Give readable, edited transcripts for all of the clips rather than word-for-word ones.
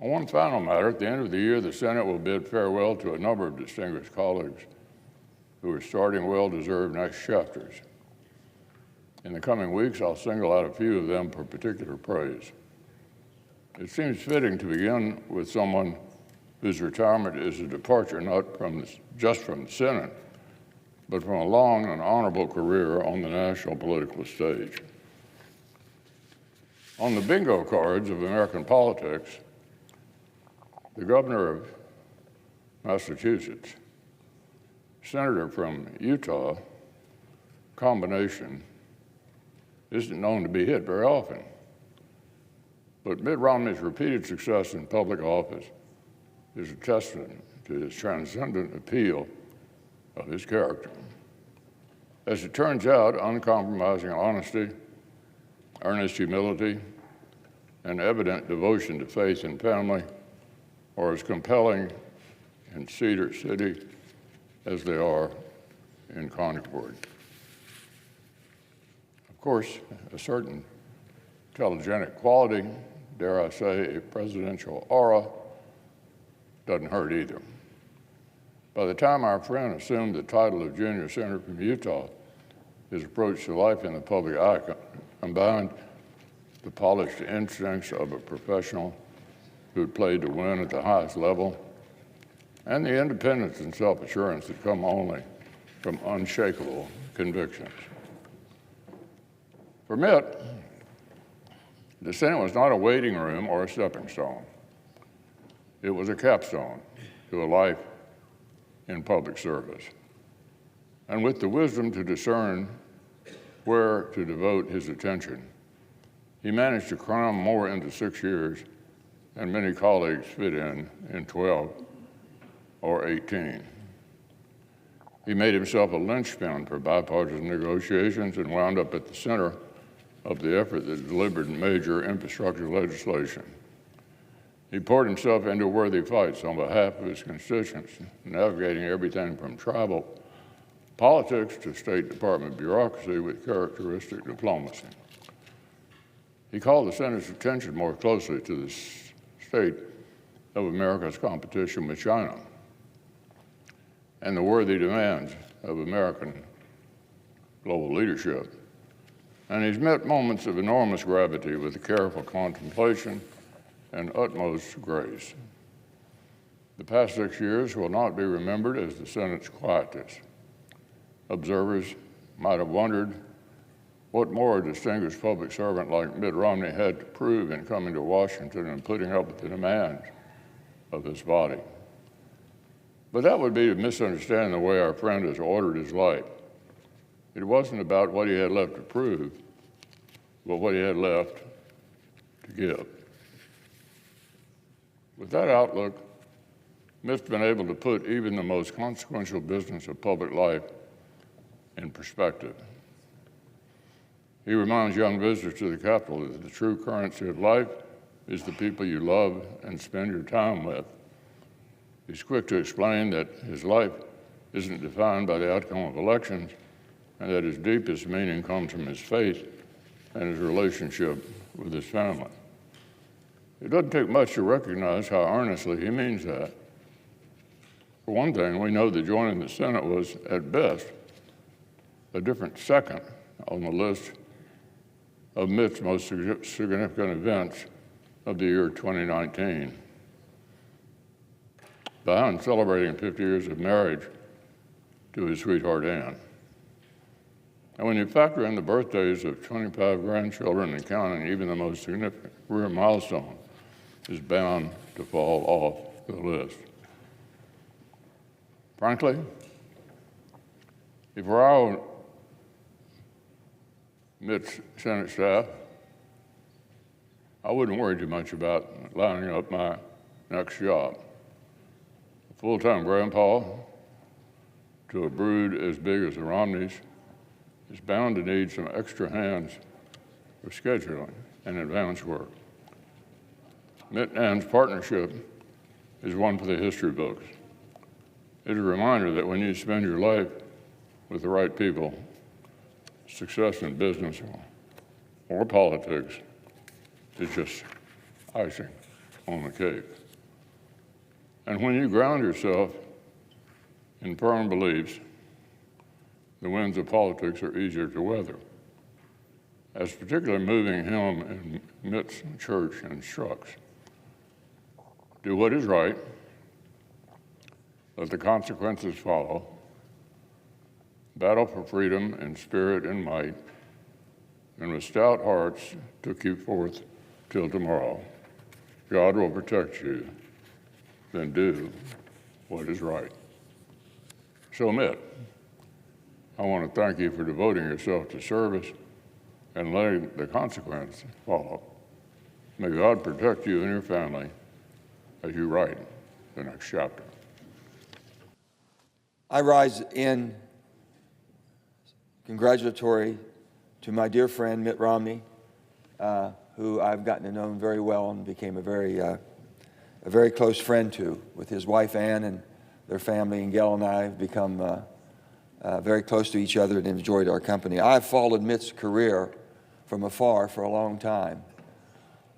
On one final matter, at the end of the year, the Senate will bid farewell to a number of distinguished colleagues who are starting well-deserved next chapters. In the coming weeks, I'll single out a few of them for particular praise. It seems fitting to begin with someone whose retirement is a departure not just from the Senate, but from a long and honorable career on the national political stage. On the bingo cards of American politics, the governor of Massachusetts, senator from Utah, combination isn't known to be hit very often. But Mitt Romney's repeated success in public office is a testament to his transcendent appeal of his character. As it turns out, uncompromising honesty, earnest humility, and evident devotion to faith and family are as compelling in Cedar City as they are in Concord. Of course, a certain telegenic quality, dare I say, a presidential aura, doesn't hurt either. By the time our friend assumed the title of junior senator from Utah, his approach to life in the public eye combined the polished instincts of a professional who had played to win at the highest level and the independence and self-assurance that come only from unshakable convictions. For Mitt, the Senate was not a waiting room or a stepping stone. It was a capstone to a life in public service. And with the wisdom to discern where to devote his attention, he managed to cram more into 6 years than many colleagues fit in 12 or 18. He made himself a linchpin for bipartisan negotiations and wound up at the center of the effort that delivered major infrastructure legislation. He poured himself into worthy fights on behalf of his constituents, navigating everything from tribal politics to State Department bureaucracy with characteristic diplomacy. He called the Senate's attention more closely to the state of America's competition with China and the worthy demands of American global leadership. And he's met moments of enormous gravity with careful contemplation and utmost grace. The past 6 years will not be remembered as the Senate's quietest. Observers might have wondered what more a distinguished public servant like Mitt Romney had to prove in coming to Washington and putting up with the demands of this body. But that would be to misunderstand the way our friend has ordered his life. It wasn't about what he had left to prove, but what he had left to give. With that outlook, Mitt's been able to put even the most consequential business of public life in perspective. He reminds young visitors to the Capitol that the true currency of life is the people you love and spend your time with. He's quick to explain that his life isn't defined by the outcome of elections and that his deepest meaning comes from his faith and his relationship with his family. It doesn't take much to recognize how earnestly he means that. For one thing, we know that joining the Senate was, at best, a different second on the list of Mitt's most significant events of the year 2019. Behind celebrating 50 years of marriage to his sweetheart Ann. And when you factor in the birthdays of 25 grandchildren and counting, even the most significant career milestone is bound to fall off the list. Frankly, if we're our Mitt's Senate staff, I wouldn't worry too much about lining up my next job. A full-time grandpa to a brood as big as the Romneys is bound to need some extra hands for scheduling and advance work. Mitt and Ann's partnership is one for the history books. It's a reminder that when you spend your life with the right people, success in business or politics is just icing on the Cape. And when you ground yourself in firm beliefs, the winds of politics are easier to weather. As particularly moving him and Mitt's church instructs. Do what is right, let the consequences follow, battle for freedom in spirit and might, and with stout hearts to keep forth till tomorrow. God will protect you, then do what is right. So, Mitt, I want to thank you for devoting yourself to service and letting the consequence follow. May God protect you and your family as you write the next chapter. I rise in congratulatory to my dear friend Mitt Romney, who I've gotten to know very well and became a very close friend to, with his wife Ann and their family, and Gail and I have become very close to each other and enjoyed our company. I've followed Mitt's career from afar for a long time,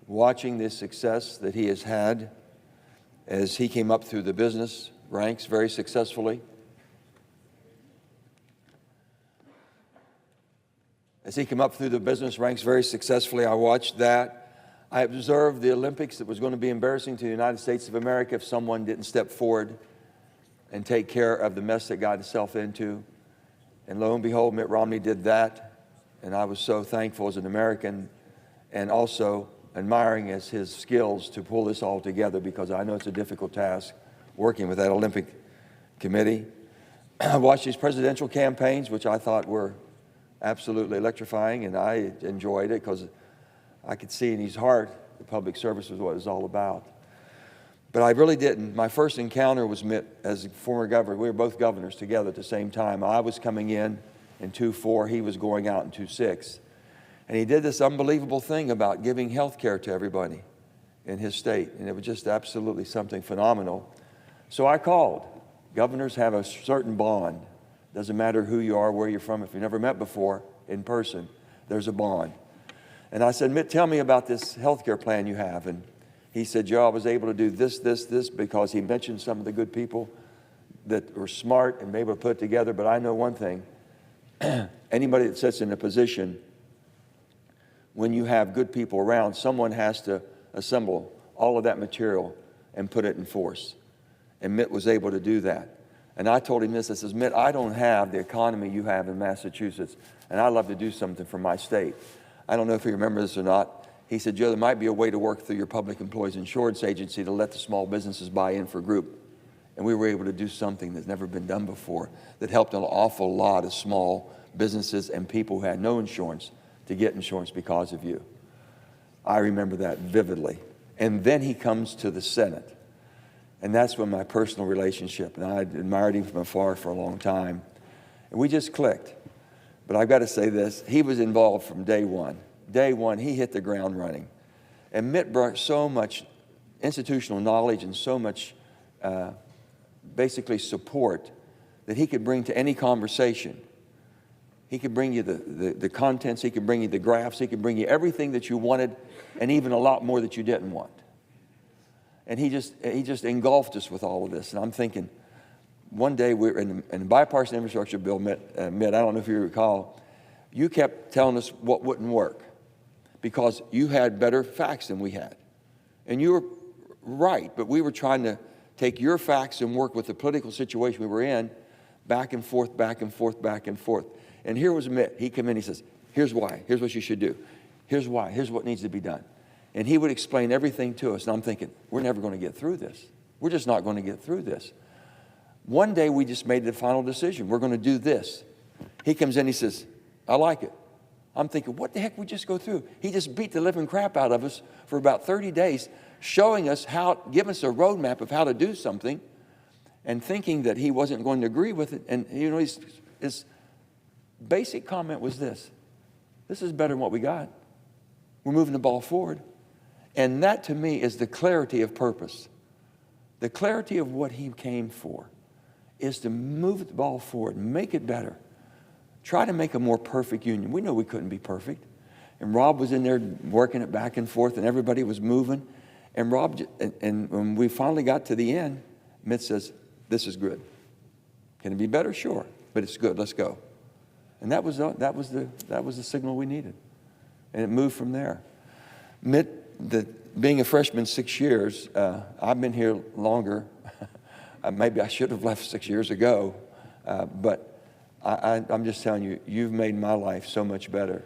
watching the success that he has had as he came up through the business ranks very successfully. As he came up through the business ranks very successfully, I watched that. I observed the Olympics. It was going to be embarrassing to the United States of America if someone didn't step forward and take care of the mess that got itself into. And lo and behold, Mitt Romney did that. And I was so thankful as an American, and also admiring as his skills to pull this all together, because I know it's a difficult task working with that Olympic committee. I watched these presidential campaigns, which I thought were absolutely electrifying, and I enjoyed it because I could see in his heart the public service was what it was all about. But I really didn't. My first encounter was Mitt as a former governor. We were both governors together at the same time. I was coming in 2004, he was going out in 2006. And he did this unbelievable thing about giving health care to everybody in his state. And it was just absolutely something phenomenal. So I called. Governors have a certain bond. Doesn't matter who you are, where you're from. If you've never met before in person, there's a bond. And I said, Mitt, tell me about this health care plan you have. And he said, Joe, I was able to do this, because he mentioned some of the good people that were smart and able to put it together. But I know one thing. Anybody that sits in a position, when you have good people around, someone has to assemble all of that material and put it in force. And Mitt was able to do that. And I told him this, I says, Mitt, I don't have the economy you have in Massachusetts, and I'd love to do something for my state. I don't know if you remember this or not. He said, Joe, there might be a way to work through your Public Employees Insurance Agency to let the small businesses buy in for group. And we were able to do something that's never been done before that helped an awful lot of small businesses and people who had no insurance to get insurance because of you. I remember that vividly. And then he comes to the Senate. And that's when my personal relationship, and I admired him from afar for a long time. And we just clicked. But I've got to say this, he was involved from day one. Day one, he hit the ground running. And Mitt brought so much institutional knowledge and so much basically support that he could bring to any conversation. He could bring you the contents, he could bring you the graphs, he could bring you everything that you wanted, and even a lot more that you didn't want. And he just engulfed us with all of this. And I'm thinking, one day we're in the bipartisan infrastructure bill, Mitt, I don't know if you recall, you kept telling us what wouldn't work because you had better facts than we had. And you were right, but we were trying to take your facts and work with the political situation we were in, back and forth, back and forth, back and forth. And here was Mitt. He came in, he says, here's why, here's what you should do. Here's why, here's what needs to be done. And he would explain everything to us. And I'm thinking, we're never going to get through this. We're just not going to get through this. One day we just made the final decision. We're going to do this. He comes in, he says, I like it. I'm thinking, what the heck we just go through? He just beat the living crap out of us for about 30 days, showing us how, giving us a roadmap of how to do something, and thinking that he wasn't going to agree with it. And, you know, his basic comment was this is better than what we got. We're moving the ball forward. And that, to me, is the clarity of purpose. The clarity of what he came for is to move the ball forward, make it better. Try to make a more perfect union. We know we couldn't be perfect. And Rob was in there working it back and forth, and everybody was moving. And Rob, and when we finally got to the end, Mitt says, "This is good. Can it be better? Sure, but it's good. Let's go." And that was the signal we needed, and it moved from there. Mitt, being a freshman 6 years, I've been here longer. Maybe I should have left 6 years ago, but I'm just telling you, you've made my life so much better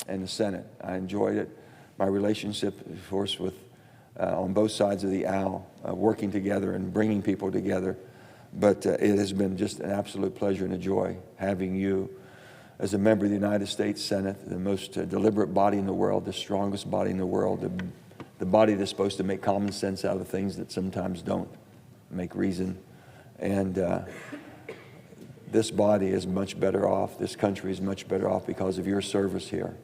in the Senate. I enjoyed it. My relationship, of course, with on both sides of the aisle, working together and bringing people together. But it has been just an absolute pleasure and a joy having you as a member of the United States Senate, the most deliberate body in the world, the strongest body in the world, the body that's supposed to make common sense out of things that sometimes don't make reason. And this body is much better off. This country is much better off because of your service here,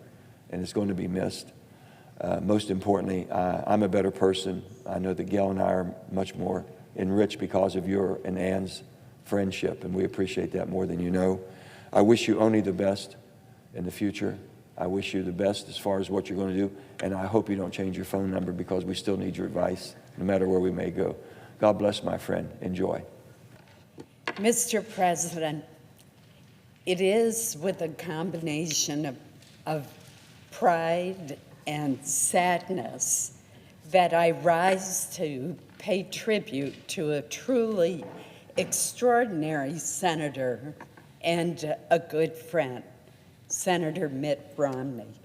and it's going to be missed. Most importantly, I'm a better person. I know that Gail and I are much more enriched because of your and Ann's friendship, and we appreciate that more than you know. I wish you only the best in the future. I wish you the best as far as what you're going to do, and I hope you don't change your phone number because we still need your advice no matter where we may go. God bless, my friend. Enjoy. Mr. President, it is with a combination of pride and sadness that I rise to pay tribute to a truly extraordinary senator and a good friend, Senator Mitt Romney.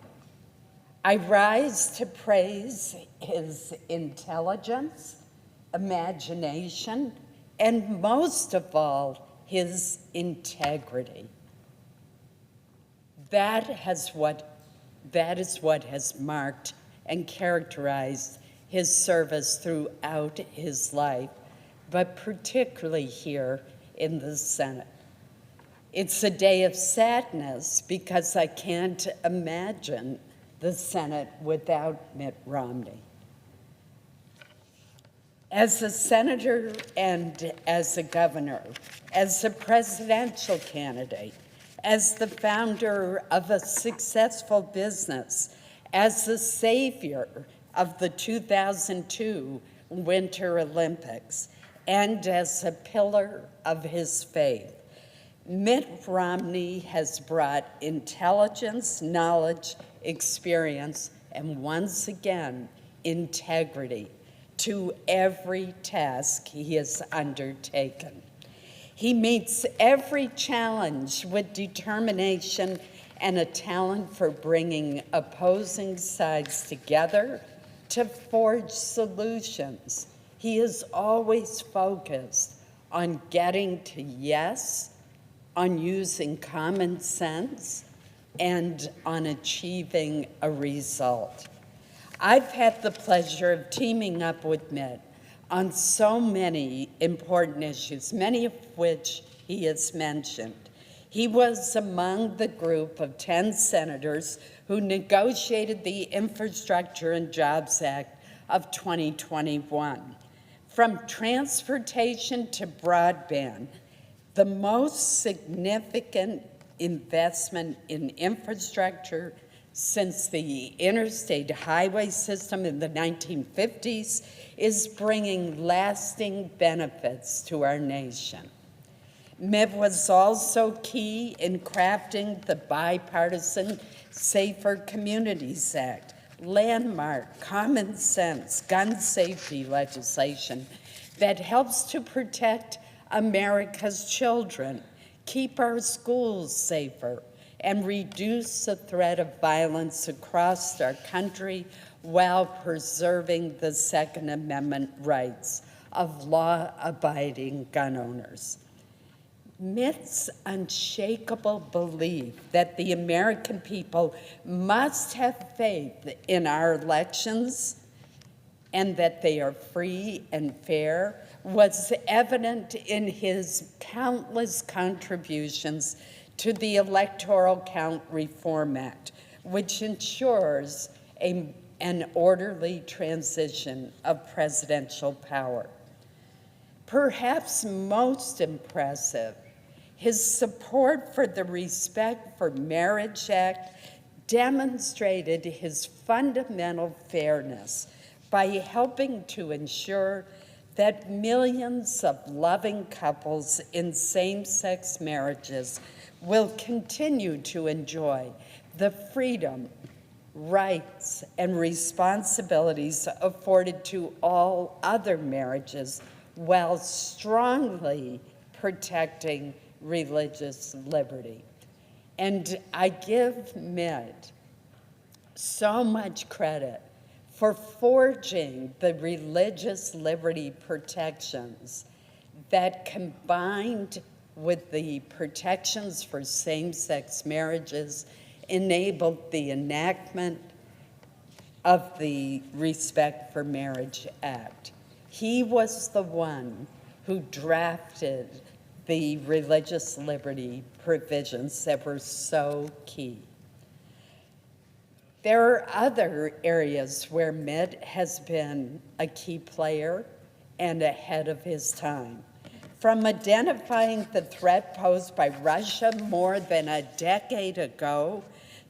I rise to praise his intelligence, imagination, and most of all, his integrity. That is what has marked and characterized his service throughout his life, but particularly here in the Senate. It's a day of sadness because I can't imagine the Senate without Mitt Romney. As a senator and as a governor, as a presidential candidate, as the founder of a successful business, as the savior of the 2002 Winter Olympics, and as a pillar of his faith, Mitt Romney has brought intelligence, knowledge, experience, and once again, integrity to every task he has undertaken. He meets every challenge with determination and a talent for bringing opposing sides together to forge solutions. He is always focused on getting to yes, on using common sense, and on achieving a result. I've had the pleasure of teaming up with Mitt on so many important issues, many of which he has mentioned. He was among the group of 10 senators who negotiated the Infrastructure and Jobs Act of 2021. From transportation to broadband, the most significant investment in infrastructure since the interstate highway system in the 1950s is bringing lasting benefits to our nation. Mitt was also key in crafting the bipartisan Safer Communities Act, landmark, common sense gun safety legislation that helps to protect America's children, keep our schools safer, and reduce the threat of violence across our country while preserving the Second Amendment rights of law-abiding gun owners. Mitt's unshakable belief that the American people must have faith in our elections and that they are free and fair was evident in his countless contributions to the Electoral Count Reform Act, which ensures an orderly transition of presidential power. Perhaps most impressive, his support for the Respect for Marriage Act demonstrated his fundamental fairness by helping to ensure that millions of loving couples in same-sex marriages will continue to enjoy the freedom, rights, and responsibilities afforded to all other marriages while strongly protecting religious liberty. And I give Mitt so much credit for forging the religious liberty protections that, combined with the protections for same-sex marriages, enabled the enactment of the Respect for Marriage Act. He was the one who drafted the religious liberty provisions that were so key. There are other areas where Mitt has been a key player and ahead of his time. From identifying the threat posed by Russia more than a decade ago,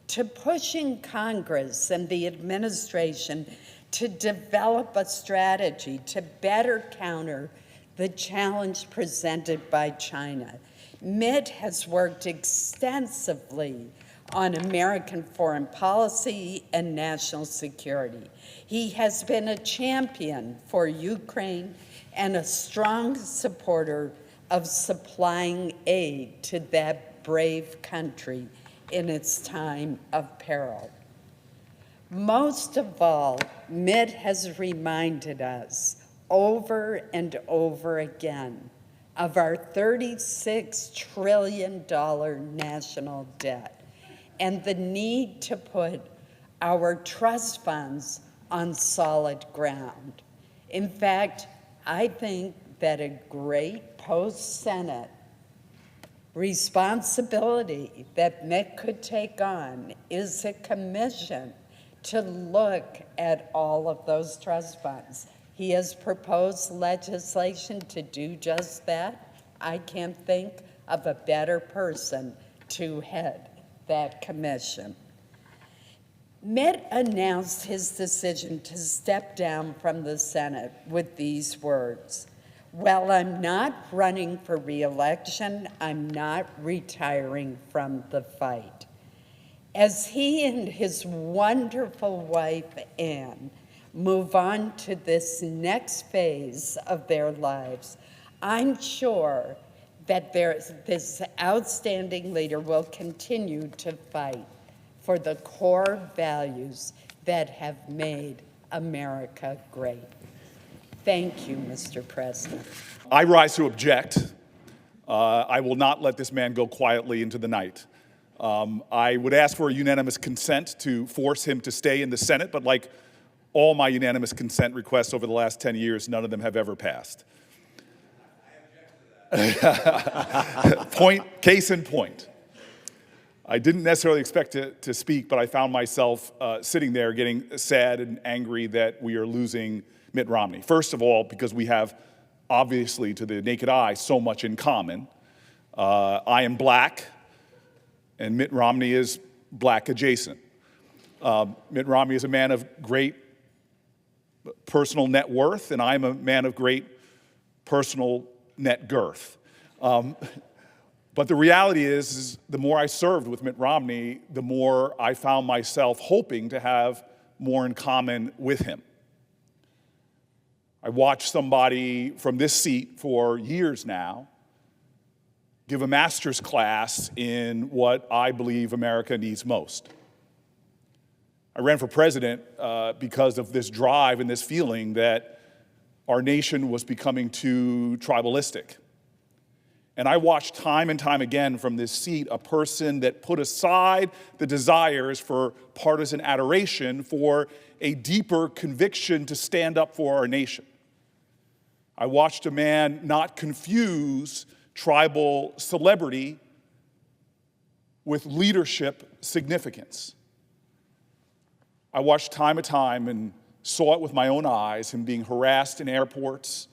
to pushing Congress and the administration to develop a strategy to better counter the challenge presented by China. Mitt has worked extensively on American foreign policy and national security. He has been a champion for Ukraine and a strong supporter of supplying aid to that brave country in its time of peril. Most of all, Mitt has reminded us over and over again of our $36 trillion national debt and the need to put our trust funds on solid ground. In fact, I think that a great post-Senate responsibility that Mitt could take on is a commission to look at all of those trust funds. He has proposed legislation to do just that. I can't think of a better person to head that commission. Mitt announced his decision to step down from the Senate with these words: "While I'm not running for re-election, I'm not retiring from the fight." As he and his wonderful wife, Ann, move on to this next phase of their lives, I'm sure that this outstanding leader will continue to fight for the core values that have made America great. Thank you, Mr. President. I rise to object. I will not let this man go quietly into the night. I would ask for a unanimous consent to force him to stay in the Senate, but like all my unanimous consent requests over the last 10 years, none of them have ever passed. Case in point. I didn't necessarily expect to speak, but I found myself sitting there getting sad and angry that we are losing Mitt Romney. First of all, because we have, obviously, to the naked eye, so much in common. I am black, and Mitt Romney is black adjacent. Mitt Romney is a man of great personal net worth, and I'm a man of great personal net girth. But the reality is the more I served with Mitt Romney, the more I found myself hoping to have more in common with him. I watched somebody from this seat for years now give a master's class in what I believe America needs most. I ran for president because of this drive and this feeling that our nation was becoming too tribalistic. And I watched time and time again from this seat a person that put aside the desires for partisan adoration for a deeper conviction to stand up for our nation. I watched a man not confuse tribal celebrity with leadership significance. I watched time and time and saw it with my own eyes, him being harassed in airports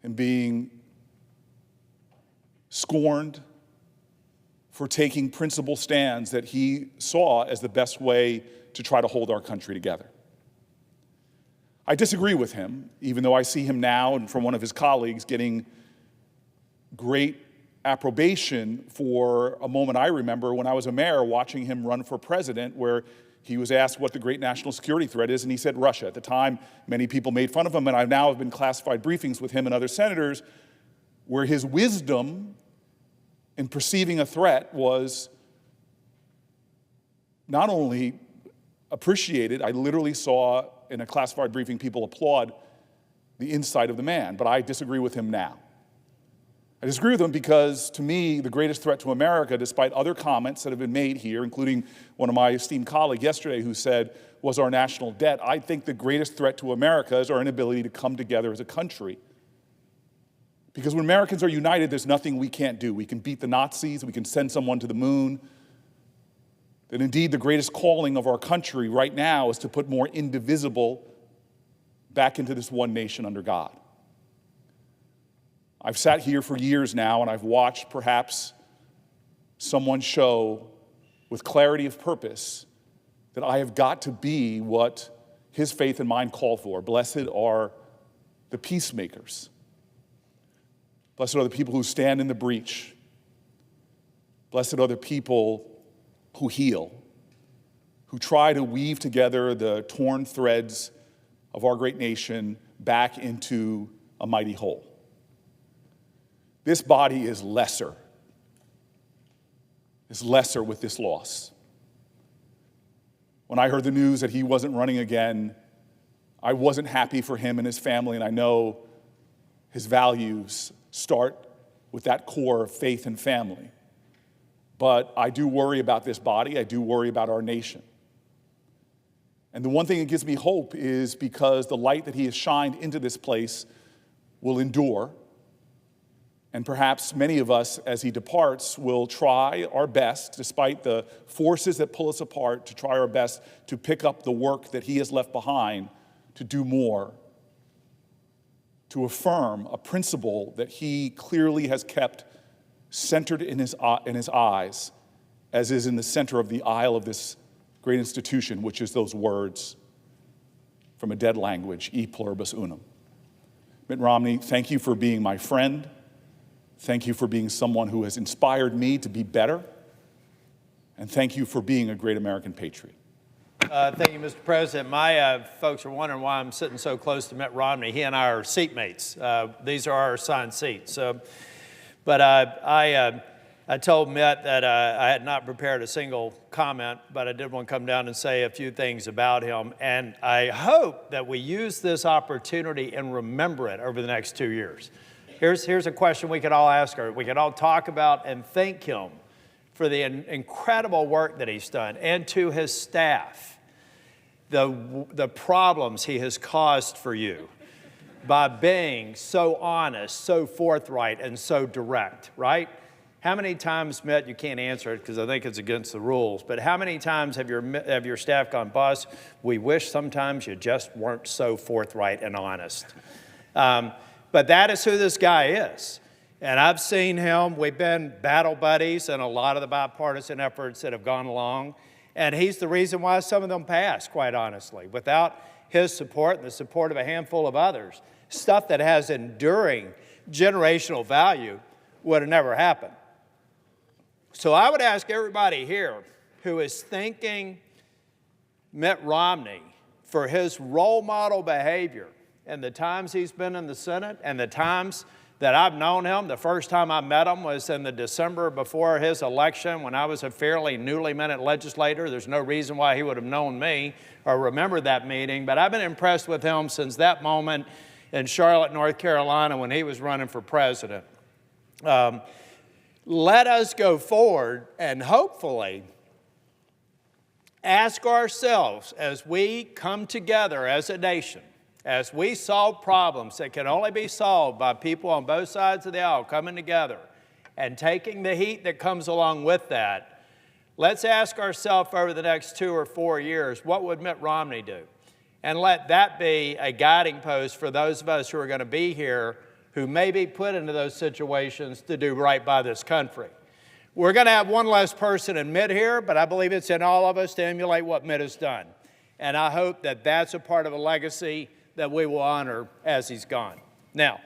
and being scorned for taking principled stands that he saw as the best way to try to hold our country together. I disagree with him, even though I see him now and from one of his colleagues getting great approbation for a moment I remember when I was a mayor watching him run for president, where he was asked what the great national security threat is, and he said Russia. At the time, many people made fun of him, and I now have been classified briefings with him and other senators where his wisdom in perceiving a threat was not only appreciated, I literally saw in a classified briefing people applaud the insight of the man, but I disagree with him now. I disagree with him because, to me, the greatest threat to America, despite other comments that have been made here, including one of my esteemed colleagues yesterday who said, was our national debt. I think the greatest threat to America is our inability to come together as a country. Because when Americans are united, there's nothing we can't do. We can beat the Nazis, we can send someone to the moon. That indeed the greatest calling of our country right now is to put more indivisible back into this one nation under God. I've sat here for years now and I've watched perhaps someone show with clarity of purpose that I have got to be what his faith and mine call for. Blessed are the peacemakers. Blessed are the people who stand in the breach. Blessed are the people who heal, who try to weave together the torn threads of our great nation back into a mighty whole. This body is lesser with this loss. When I heard the news that he wasn't running again, I wasn't happy for him and his family, and I know his values start with that core of faith and family. But I do worry about this body. I do worry about our nation. And the one thing that gives me hope is because the light that he has shined into this place will endure. And perhaps many of us, as he departs, will try our best, despite the forces that pull us apart, to try our best to pick up the work that he has left behind, to do more, to affirm a principle that he clearly has kept centered in his eyes, as is in the center of the aisle of this great institution, which is those words from a dead language, e pluribus unum. Mitt Romney, thank you for being my friend. Thank you for being someone who has inspired me to be better. And thank you for being a great American patriot. Thank you, Mr. President. My folks are wondering why I'm sitting so close to Mitt Romney. He and I are seatmates. These are our assigned seats. But I told Mitt that I had not prepared a single comment, but I did want to come down and say a few things about him. And I hope that we use this opportunity and remember it over the next 2 years. Here's a question we could all ask her. We could all talk about and thank him for the incredible work that he's done, and to his staff, the problems he has caused for you by being so honest, so forthright, and so direct, right? How many times, Mitt, you can't answer it because I think it's against the rules, but how many times have your staff gone, boss, we wish sometimes you just weren't so forthright and honest. But that is who this guy is. And I've seen him. We've been battle buddies in a lot of the bipartisan efforts that have gone along. And he's the reason why some of them passed, quite honestly. Without his support and the support of a handful of others, stuff that has enduring generational value would have never happened. So I would ask everybody here who is thanking Mitt Romney for his role model behavior and the times he's been in the Senate and the times that I've known him. The first time I met him was in the December before his election when I was a fairly newly minted legislator. There's no reason why he would have known me or remembered that meeting, but I've been impressed with him since that moment in Charlotte, North Carolina when he was running for president. Let us go forward and hopefully ask ourselves as we come together as a nation, as we solve problems that can only be solved by people on both sides of the aisle coming together and taking the heat that comes along with that, let's ask ourselves over the next 2 or 4 years, what would Mitt Romney do? And let that be a guiding post for those of us who are going to be here who may be put into those situations to do right by this country. We're going to have one less person in Mitt here, but I believe it's in all of us to emulate what Mitt has done. And I hope that that's a part of a legacy that we will honor as he's gone. Now,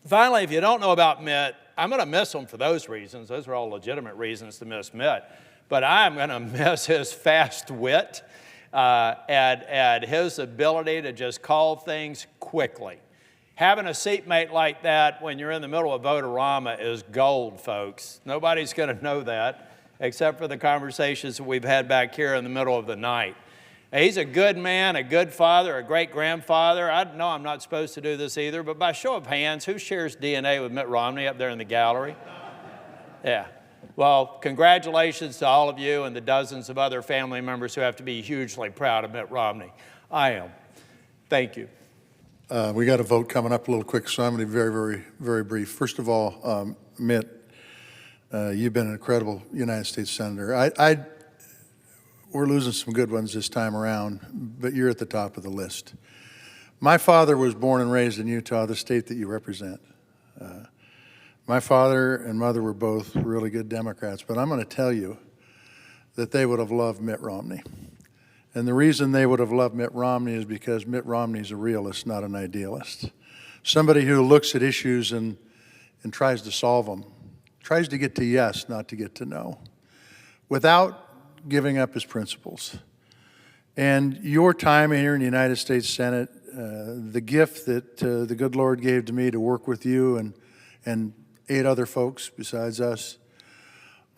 finally, if you don't know about Mitt, I'm going to miss him for those reasons. Those are all legitimate reasons to miss Mitt. But I'm going to miss his fast wit and his ability to just call things quickly. Having a seatmate like that when you're in the middle of Votorama is gold, folks. Nobody's going to know that except for the conversations that we've had back here in the middle of the night. He's a good man, a good father, a great grandfather. I know I'm not supposed to do this either, but by show of hands, who shares DNA with Mitt Romney up there in the gallery? Yeah. Well, congratulations to all of you and the dozens of other family members who have to be hugely proud of Mitt Romney. I am. Thank you. We got a vote coming up a little quick, so I'm going to be very, very, very brief. First of all, Mitt, you've been an incredible United States Senator. We're losing some good ones this time around, but you're at the top of the list. My father was born and raised in Utah, the state that you represent. My father and mother were both really good Democrats, but I'm going to tell you that they would have loved Mitt Romney. And the reason they would have loved Mitt Romney is because Mitt Romney is a realist, not an idealist. Somebody who looks at issues and tries to solve them, tries to get to yes, not to get to no, without giving up his principles. And your time here in the United States Senate, the gift that the good Lord gave to me to work with you and 8 other folks besides us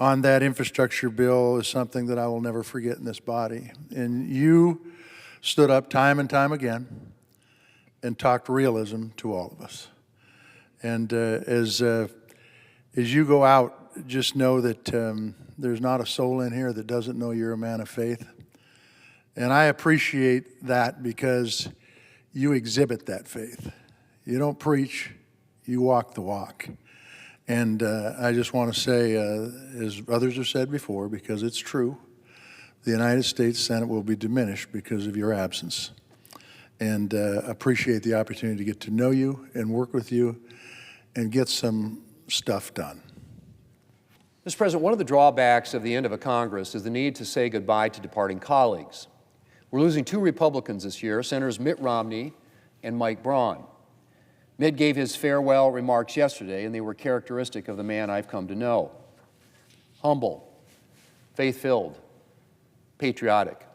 on that infrastructure bill is something that I will never forget in this body. And you stood up time and time again and talked realism to all of us. And as you go out, just know that there's not a soul in here that doesn't know you're a man of faith. And I appreciate that because you exhibit that faith. You don't preach, you walk the walk. And I just want to say, as others have said before, because it's true, the United States Senate will be diminished because of your absence. And appreciate the opportunity to get to know you and work with you and get some stuff done. Mr. President, one of the drawbacks of the end of a Congress is the need to say goodbye to departing colleagues. We're losing 2 Republicans this year, Senators Mitt Romney and Mike Braun. Mitt gave his farewell remarks yesterday, and they were characteristic of the man I've come to know. Humble, faith-filled, patriotic.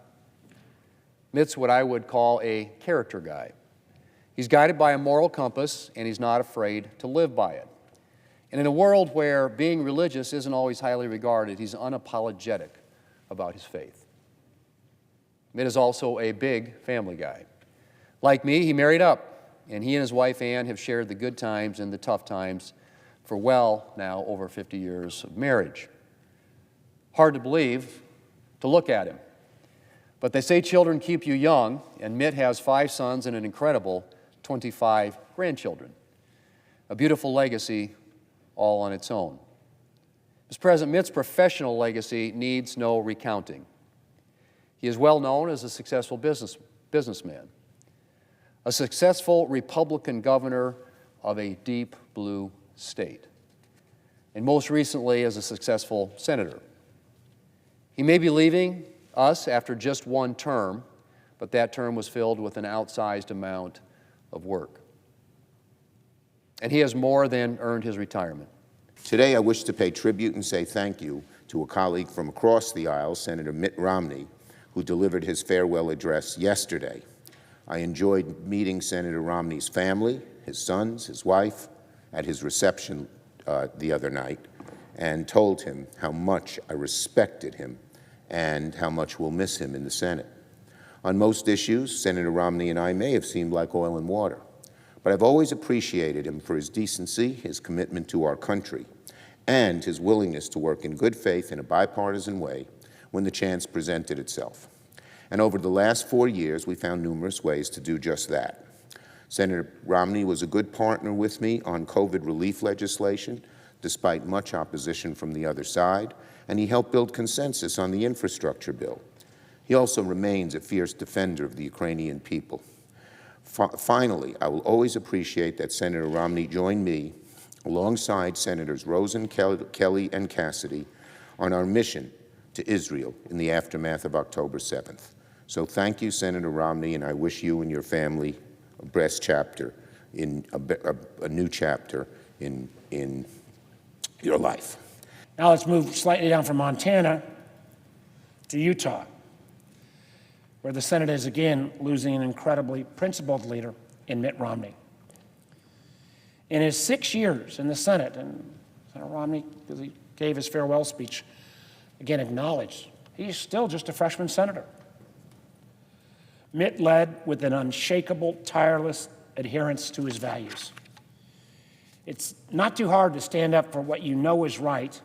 Mitt's what I would call a character guy. He's guided by a moral compass, and he's not afraid to live by it. And in a world where being religious isn't always highly regarded, he's unapologetic about his faith. Mitt is also a big family guy. Like me, he married up, and he and his wife Ann have shared the good times and the tough times for now over 50 years of marriage. Hard to believe to look at him. But they say children keep you young, and Mitt has 5 sons and an incredible 25 grandchildren. A beautiful legacy all on its own. Mr. President, Mitt's professional legacy needs no recounting. He is well known as a successful businessman, a successful Republican governor of a deep blue state, and most recently as a successful senator. He may be leaving us after just 1 term, but that term was filled with an outsized amount of work. And he has more than earned his retirement. Today, I wish to pay tribute and say thank you to a colleague from across the aisle, Senator Mitt Romney, who delivered his farewell address yesterday. I enjoyed meeting Senator Romney's family, his sons, his wife, at his reception the other night, and told him how much I respected him and how much we'll miss him in the Senate. On most issues, Senator Romney and I may have seemed like oil and water, but I've always appreciated him for his decency, his commitment to our country, and his willingness to work in good faith in a bipartisan way when the chance presented itself. And over the last 4 years, we found numerous ways to do just that. Senator Romney was a good partner with me on COVID relief legislation, despite much opposition from the other side, and he helped build consensus on the infrastructure bill. He also remains a fierce defender of the Ukrainian people. Finally, I will always appreciate that Senator Romney joined me alongside Senators Rosen, Kelly, and Cassidy on our mission to Israel in the aftermath of October 7th. So thank you, Senator Romney, and I wish you and your family a best chapter, in a new chapter in your life. Now let's move slightly down from Montana to Utah, where the Senate is again losing an incredibly principled leader in Mitt Romney. In his 6 years in the Senate, and Senator Romney, as he gave his farewell speech, again acknowledged he's still just a freshman senator. Mitt led with an unshakable, tireless adherence to his values. It's not too hard to stand up for what you know is right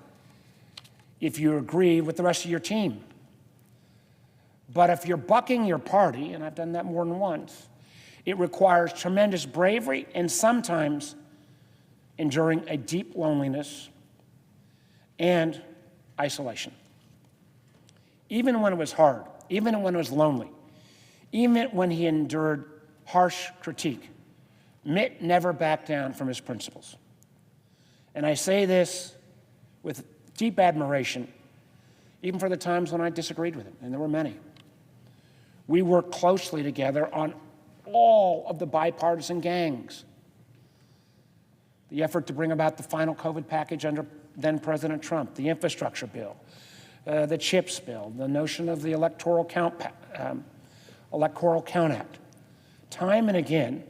if you agree with the rest of your team. But if you're bucking your party, and I've done that more than once, it requires tremendous bravery and sometimes enduring a deep loneliness and isolation. Even when it was hard, even when it was lonely, even when he endured harsh critique, Mitt never backed down from his principles. And I say this with deep admiration, even for the times when I disagreed with him, and there were many. We worked closely together on all of the bipartisan gangs. The effort to bring about the final COVID package under then President Trump, the infrastructure bill, the CHIPS bill, the notion of the Electoral Count Act. Time and again,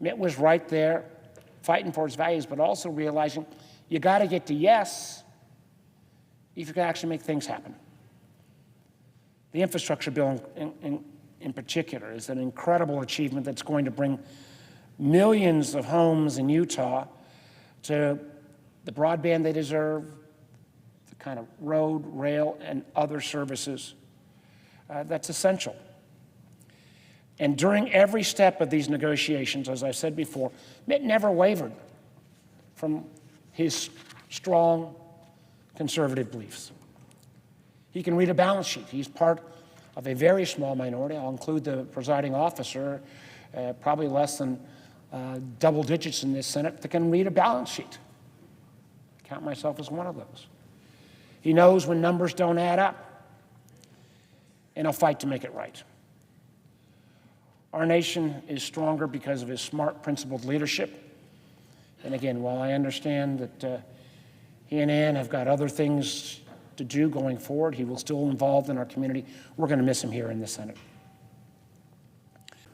Mitt was right there fighting for his values, but also realizing you got to get to yes if you can actually make things happen. The infrastructure bill in particular is an incredible achievement that's going to bring millions of homes in Utah to the broadband they deserve, the kind of road, rail, and other services that's essential. And during every step of these negotiations, as I said before, Mitt never wavered from his strong conservative beliefs. He can read a balance sheet. He's part of a very small minority. I'll include the presiding officer, probably less than double digits in this Senate, that can read a balance sheet. I count myself as one of those. He knows when numbers don't add up, and he'll fight to make it right. Our nation is stronger because of his smart, principled leadership. And again, while I understand that he and Ann have got other things to do going forward, he will still involved in our community. We're going to miss him here in the Senate.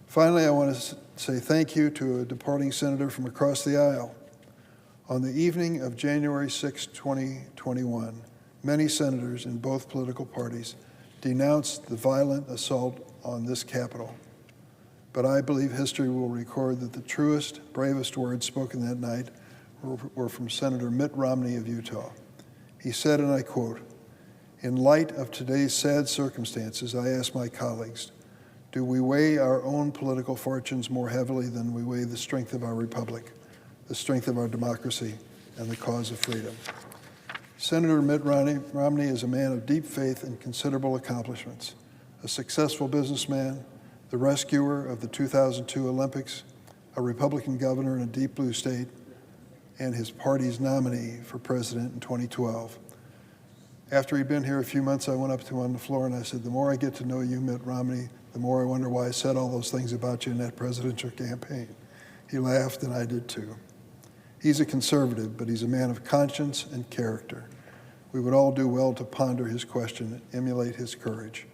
Finally, I want to say thank you to a departing senator from across the aisle. On the evening of January 6, 2021, many senators in both political parties denounced the violent assault on this Capitol. But I believe history will record that the truest, bravest words spoken that night were from Senator Mitt Romney of Utah. He said, and I quote, "In light of today's sad circumstances, I ask my colleagues, do we weigh our own political fortunes more heavily than we weigh the strength of our republic, the strength of our democracy, and the cause of freedom?" Senator Mitt Romney is a man of deep faith and considerable accomplishments, a successful businessman, the rescuer of the 2002 Olympics, a Republican governor in a deep blue state, and his party's nominee for president in 2012. After he'd been here a few months, I went up to him on the floor and I said, "The more I get to know you, Mitt Romney, the more I wonder why I said all those things about you in that presidential campaign." He laughed, and I did too. He's a conservative, but he's a man of conscience and character. We would all do well to ponder his question and emulate his courage.